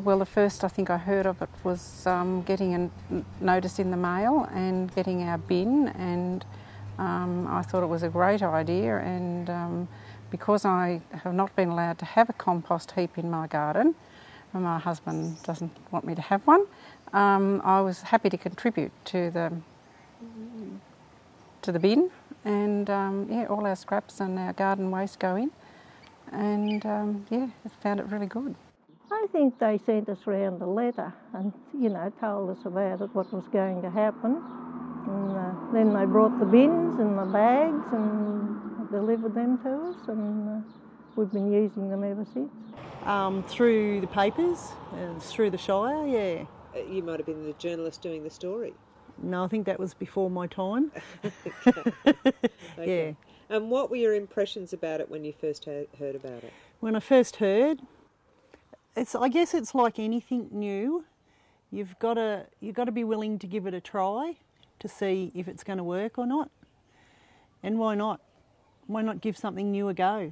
Well, the first I think I heard of it was getting a notice in the mail and getting our bin, and I thought it was a great idea, and because I have not been allowed to have a compost heap in my garden, and my husband doesn't want me to have one, I was happy to contribute to the bin, and all our scraps and our garden waste go in, and I found it really good. I think they sent us round a letter and, told us about it, what was going to happen. And then they brought the bins and the bags and delivered them to us, and we've been using them ever since. Through the papers, through the Shire, yeah. You might have been the journalist doing the story. No, I think that was before my time. Okay. Yeah. And what were your impressions about it when you first heard about it? When I first heard, I guess it's like anything new. You've got to be willing to give it a try to see if it's going to work or not. And why not? Why not give something new a go?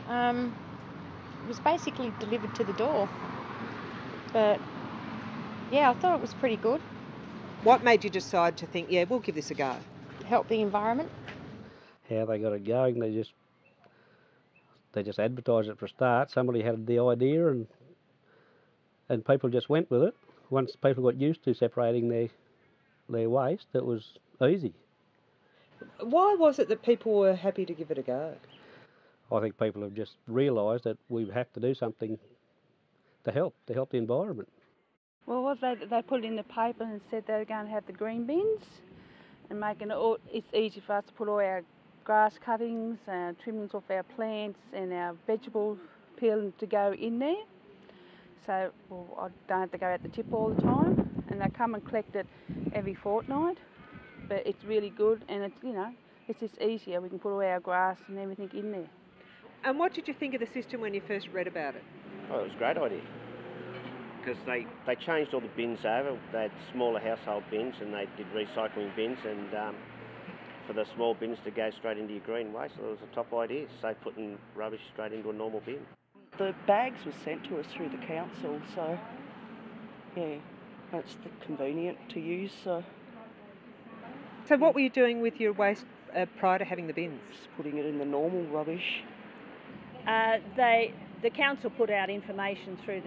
It was basically delivered to the door. But yeah, I thought it was pretty good. What made you decide to think, yeah, we'll give this a go? Help the environment. How they got it going, they just advertised it for a start. Somebody had the idea and people just went with it. Once people got used to separating their waste, it was easy. Why was it that people were happy to give it a go? I think people have just realised that we have to do something to help the environment. Well, they put it in the paper and said they were going to have the green bins and making it's easy for us to put all our grass cuttings, trimmings off our plants and our vegetable peeling to go in there. So I don't have to go out the tip all the time, and they come and collect it every fortnight. But it's really good, and it's just easier. We can put all our grass and everything in there. And what did you think of the system when you first read about it? Oh, it was a great idea. Because they changed all the bins over. They had smaller household bins and they did recycling bins, and for the small bins to go straight into your green waste, it was a top idea. So putting rubbish straight into a normal bin. The bags were sent to us through the council, so yeah, that's convenient to use. So what were you doing with your waste prior to having the bins? Just putting it in the normal rubbish. The council put out information through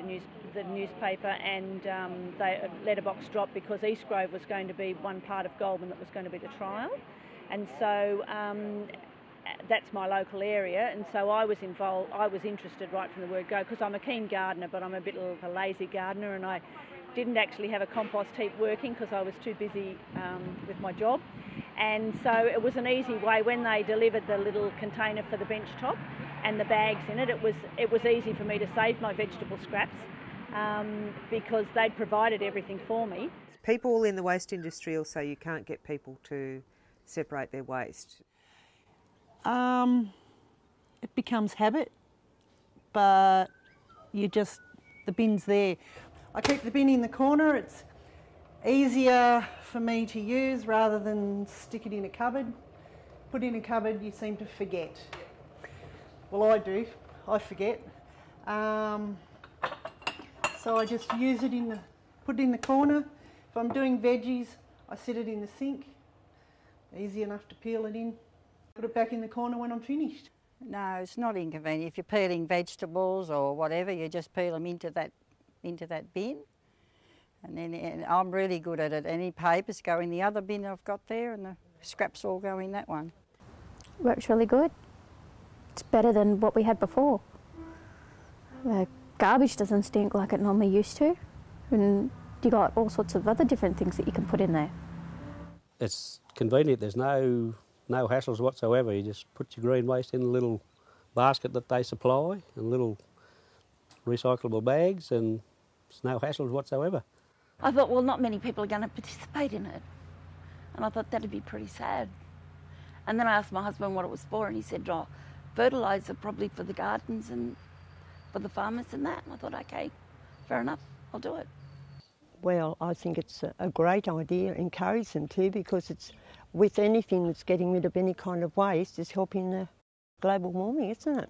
the newspaper, and a letterbox dropped because East Grove was going to be one part of Goulburn that was going to be the trial, and so that's my local area, and so I was involved. I was interested right from the word go because I'm a keen gardener, but I'm a bit of a lazy gardener, and I didn't actually have a compost heap working because I was too busy with my job. And so it was an easy way when they delivered the little container for the bench top and the bags in it. It was easy for me to save my vegetable scraps because they'd provided everything for me. People in the waste industry will say you can't get people to separate their waste. It becomes habit, but the bin's there. I keep the bin in the corner. It's easier for me to use rather than stick it in a cupboard. Put in a cupboard, you seem to forget. Well, I do. I forget. So I just use it put it in the corner. If I'm doing veggies, I sit it in the sink. Easy enough to peel it in. Put it back in the corner when I'm finished. No, it's not inconvenient. If you're peeling vegetables or whatever, you just peel them into that bin. And I'm really good at it. Any papers go in the other bin I've got there, and the scraps all go in that one. Works really good. It's better than what we had before. The garbage doesn't stink like it normally used to, and you got all sorts of other different things that you can put in there. It's convenient. There's no hassles whatsoever. You just put your green waste in a little basket that they supply and little recyclable bags, and there's no hassles whatsoever. I thought, well, not many people are going to participate in it. And I thought that'd be pretty sad. And then I asked my husband what it was for, and he said, oh, fertiliser probably for the gardens and for the farmers and that. And I thought, okay, fair enough, I'll do it. Well, I think it's a great idea. Encourage them to, because it's with anything that's getting rid of any kind of waste is helping the global warming, isn't it?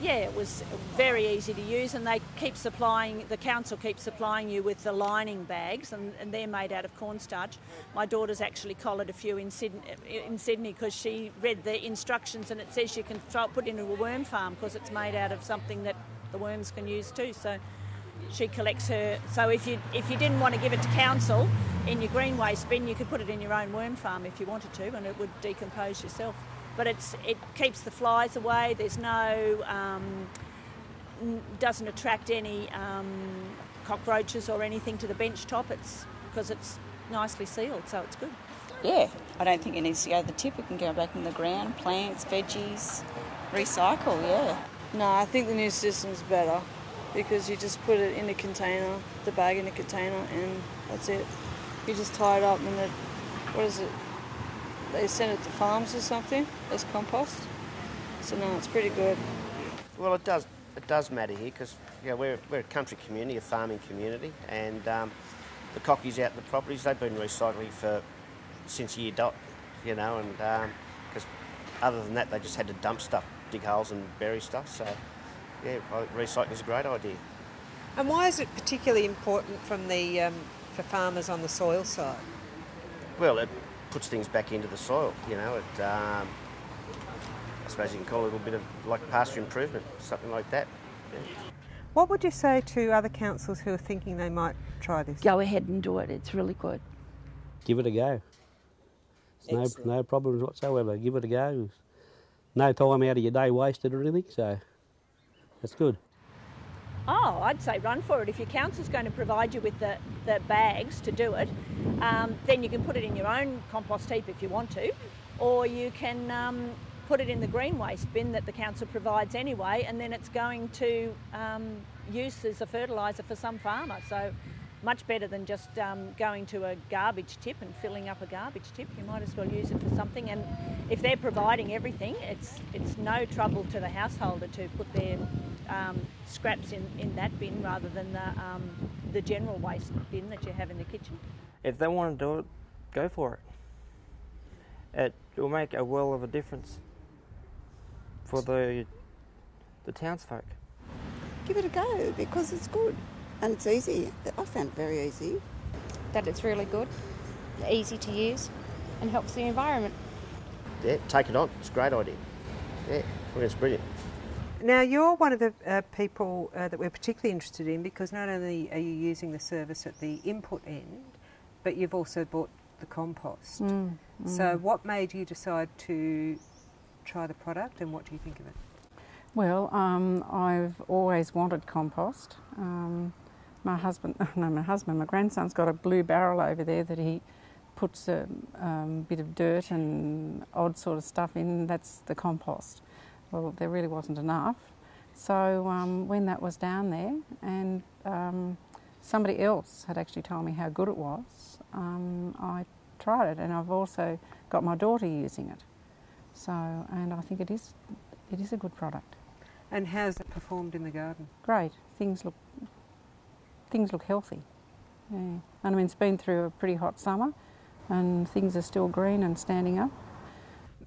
Yeah, it was very easy to use, and they keep supplying, the council keeps supplying you with the lining bags, and they're made out of cornstarch. My daughter's actually collared a few in Sydney because she read the instructions, and it says you can put it into a worm farm because it's made out of something that the worms can use too. So she collects her. So if you didn't want to give it to council in your green waste bin, you could put it in your own worm farm if you wanted to, and it would decompose yourself. But it keeps the flies away. There's no, doesn't attract any cockroaches or anything to the bench top. Because it's nicely sealed, so it's good. Yeah, I don't think it needs to go to the tip. It can go back in the ground, plants, veggies, recycle, yeah. No, I think the new system's better because you just put it in a container, the bag in a container, and that's it. You just tie it up and they send it to farms or something as compost. So no, it's pretty good. Well, it does matter here because we're a country community, a farming community, and the cockies out in the properties, they've been recycling since year dot, and because other than that they just had to dump stuff, dig holes and bury stuff. So yeah, recycling is a great idea. And why is it particularly important for farmers on the soil side? Well, it puts things back into the soil, I suppose you can call it a little bit of like pasture improvement, something like that. Yeah. What would you say to other councils who are thinking they might try this? Go ahead and do it, it's really good. Give it a go. No problems whatsoever, give it a go. No time out of your day wasted or anything, so that's good. Oh, I'd say run for it. If your council's going to provide you with the bags to do it, then you can put it in your own compost heap if you want to, or you can put it in the green waste bin that the council provides anyway, and then it's going to use as a fertiliser for some farmer. So much better than just going to a garbage tip and filling up a garbage tip. You might as well use it for something. And if they're providing everything, it's no trouble to the householder to put their scraps in that bin rather than the general waste bin that you have in the kitchen. If they want to do it, go for it. It will make a world of a difference for the townsfolk. Give it a go because it's good and it's easy. I found it very easy. That it's really good, easy to use, and helps the environment. Yeah, take it on. It's a great idea. Yeah, I think it's brilliant. Now, you're one of the people that we're particularly interested in because not only are you using the service at the input end, but you've also bought the compost. So what made you decide to try the product and what do you think of it? Well, I've always wanted compost. My grandson's got a blue barrel over there that he puts a bit of dirt and odd sort of stuff in. That's the compost. Well, there really wasn't enough. So when that was down there and somebody else had actually told me how good it was, I tried it, and I've also got my daughter using it. So, and I think it is a good product. And how's it performed in the garden? Great. Things look healthy. Yeah. And I mean, it's been through a pretty hot summer, and things are still green and standing up.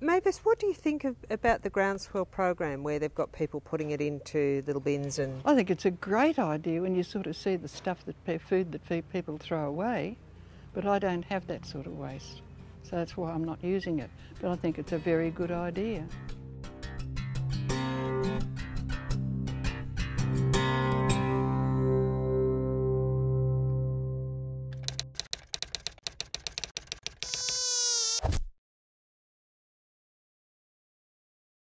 Mavis, what do you think about the Groundswell program where they've got people putting it into little bins and... I think it's a great idea when you sort of see the stuff food that people throw away, but I don't have that sort of waste, so that's why I'm not using it. But I think it's a very good idea.